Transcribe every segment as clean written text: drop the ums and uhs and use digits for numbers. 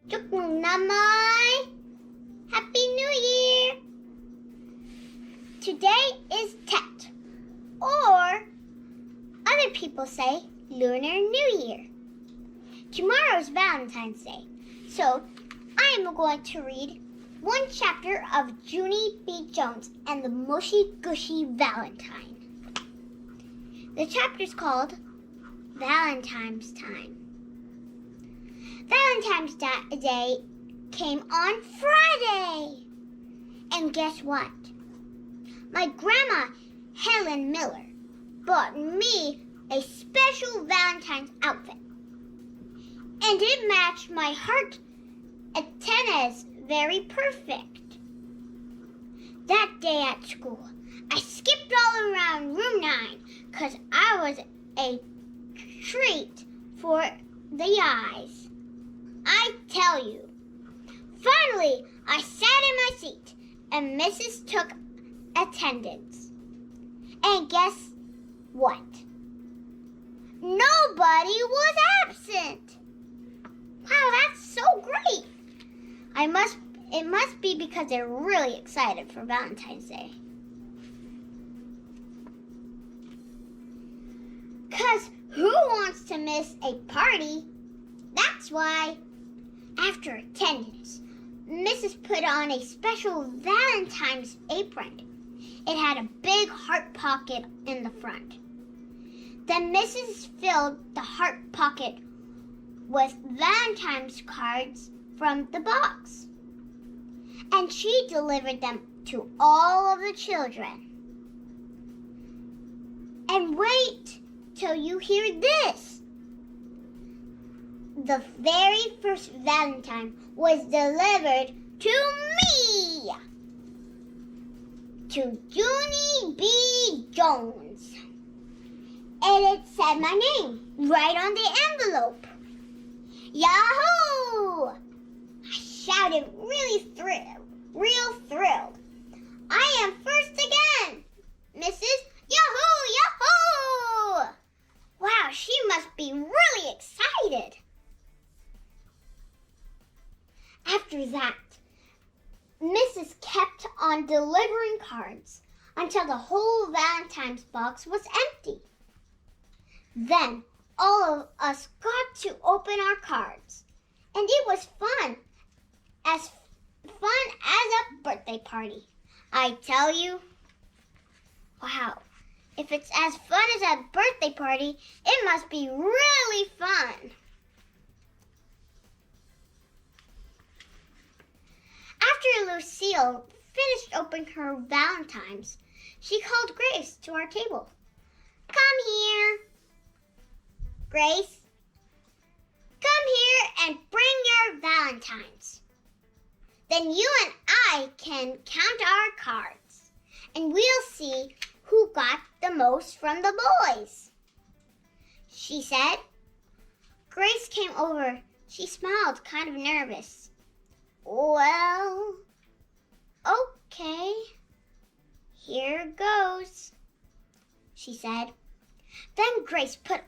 Namay! Happy New Year! Today is Tet, or other people say Lunar New Year. Tomorrow is Valentine's Day, so I am going to read one chapter of Junie B. Jones and the Mushy Gushy Valentine. The chapter is called Valentine's Time. Valentine's Day came on Friday. And guess what? My grandma, Helen Miller, bought me a special Valentine's outfit. And it matched my heart antennas very perfect. That day at school, I skipped all around room 9 because I was a treat for the eyes. I tell you. Finally, I sat in my seat and Mrs. took attendance. And guess what? Nobody was absent. Wow, that's so great. It must be because they're really excited for Valentine's Day. 'Cause who wants to miss a party? That's why. After attendance, Mrs. put on a special Valentine's apron. It had a big heart pocket in the front. Then Mrs. filled the heart pocket with Valentine's cards from the box. And she delivered them to all of the children. And wait till you hear this. The very first Valentine was delivered to me, to Junie B. Jones. And it said my name right on the envelope. Yahoo! I shouted real thrilled. I am first again, Mrs. Yahoo! Yahoo! Wow, she must be really excited. After that, Mrs. kept on delivering cards until the whole Valentine's box was empty. Then all of us got to open our cards, and it was fun as a birthday party. I tell you, wow, if it's as fun as a birthday party, it must be really fun. After Lucille finished opening her Valentine's, she called Grace to our table. Come here, Grace. Come here and bring your Valentines. Then you and I can count our cards, and we'll see who got the most from the boys, she said. Grace came over. She smiled, kind of nervous. Well, okay, here goes, she said. Then Grace put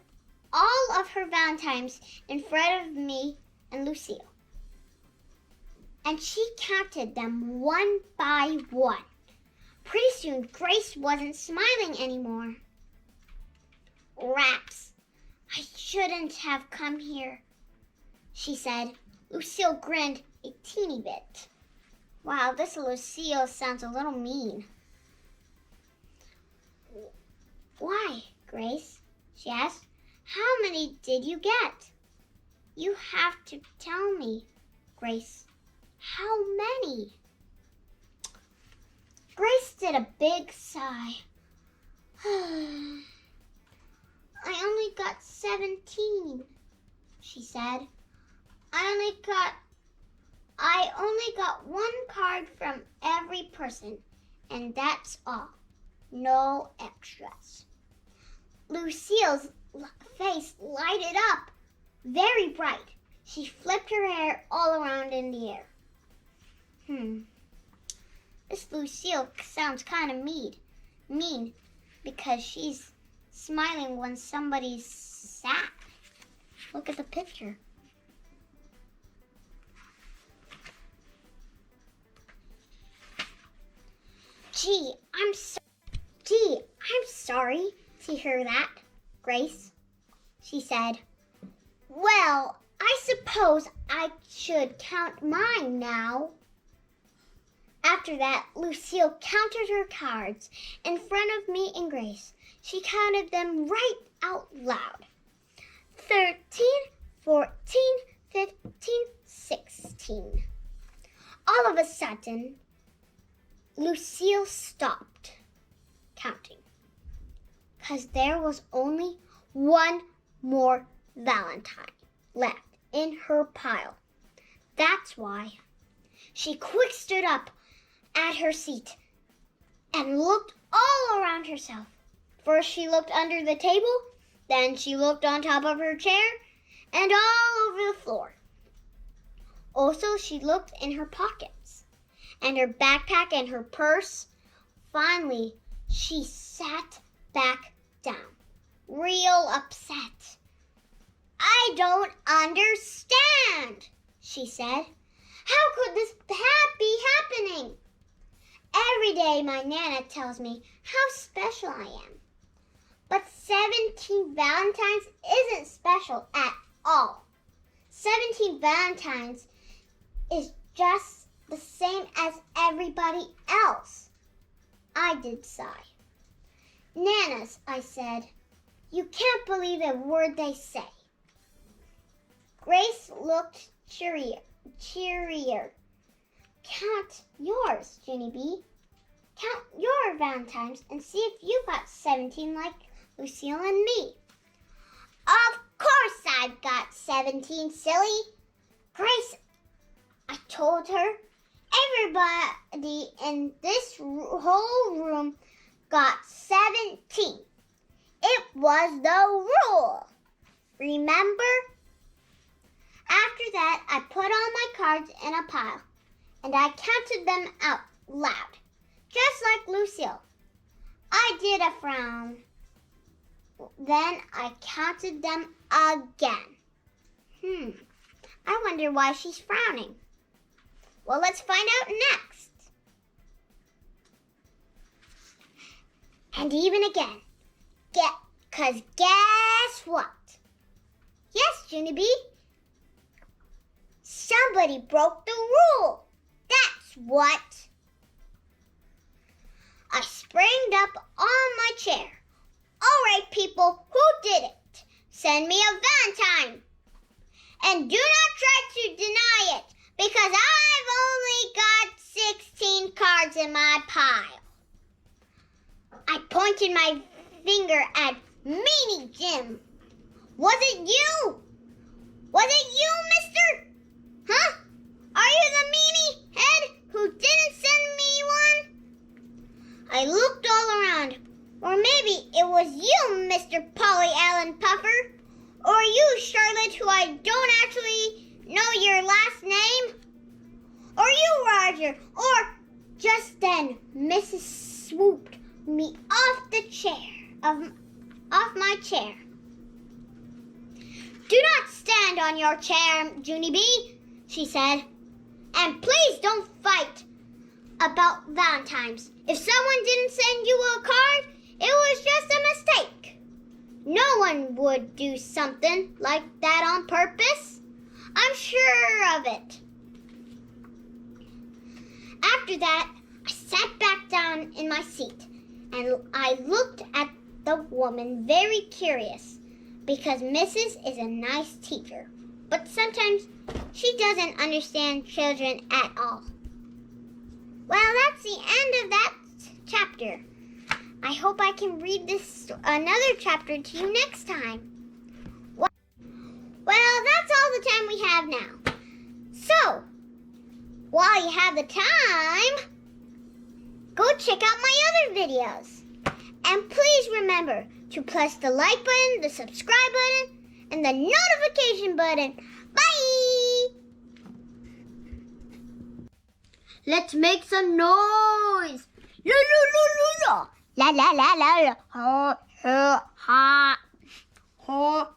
all of her Valentines in front of me and Lucille, and she counted them one by one. Pretty soon, Grace wasn't smiling anymore. Rats, I shouldn't have come here, she said. Lucille grinned a teeny bit. Wow, this Lucille sounds a little mean. Why, Grace? She asked. How many did you get? You have to tell me, Grace. How many? Grace did a big sigh. I only got 17, she said. I only got one card from every person, and that's all. No extras. Lucille's face lighted up, very bright. She flipped her hair all around in the air. This Lucille sounds kind of mean because she's smiling when somebody's sad. Look at the picture. Gee, I'm sorry to hear that, Grace, she said. Well, I suppose I should count mine now. After that, Lucille counted her cards in front of me and Grace. She counted them right out loud. 13, 14, 15, 16. All of a sudden, Lucille stopped counting because there was only one more Valentine left in her pile. That's why she quick stood up at her seat and looked all around herself. First she looked under the table, then she looked on top of her chair and all over the floor. Also, she looked in her pockets and her backpack and her purse. Finally, she sat back down, real upset. I don't understand, she said. How could this be happening? Every day my Nana tells me how special I am. But 17 Valentines isn't special at all. 17 Valentines is just the same as everybody else. I did sigh. Nanas, I said, you can't believe a word they say. Grace looked cheerier. Count yours, Junie B. Count your Valentines and see if you got 17 like Lucille and me. Of course I've got 17, silly. Grace, I told her, everybody in this whole room got 17. It was the rule. Remember? After that, I put all my cards in a pile, and I counted them out loud, just like Lucille. I did a frown. Then I counted them again. I wonder why she's frowning. Well, let's find out next. And even again. Cause guess what? Yes, Junie B. Somebody broke the rule. That's what. I sprang up on my chair. All right, people, who did it? Send me a Valentine. And do not try to deny it, because I've only got 16 cards in my pile. I pointed my finger at Meanie Jim. Was it you? Was it you, mister? Huh? Are you the meanie head who didn't send me one? I looked all around. Or maybe it was you, Mr. Polly Allen Puffer. Or you, Charlotte, who I don't actually know your last name. Or you, Roger. Or just then, Mrs. swooped me off my chair. Do not stand on your chair, Junie B, she said. And please don't fight about Valentine's. If someone didn't send you a card, it was just a mistake. No one would do something like that on purpose. I'm sure of it. After that, I sat back down in my seat and I looked at the woman very curious because Mrs. is a nice teacher, but sometimes she doesn't understand children at all. Well, that's the end of that chapter. I hope I can read another chapter to you next time. Well, that's all the time we have now. So, while you have the time, go check out my other videos. And please remember to press the like button, the subscribe button, and the notification button. Bye! Let's make some noise. La la la la la. La la la la la. Ha ha ha. Ha.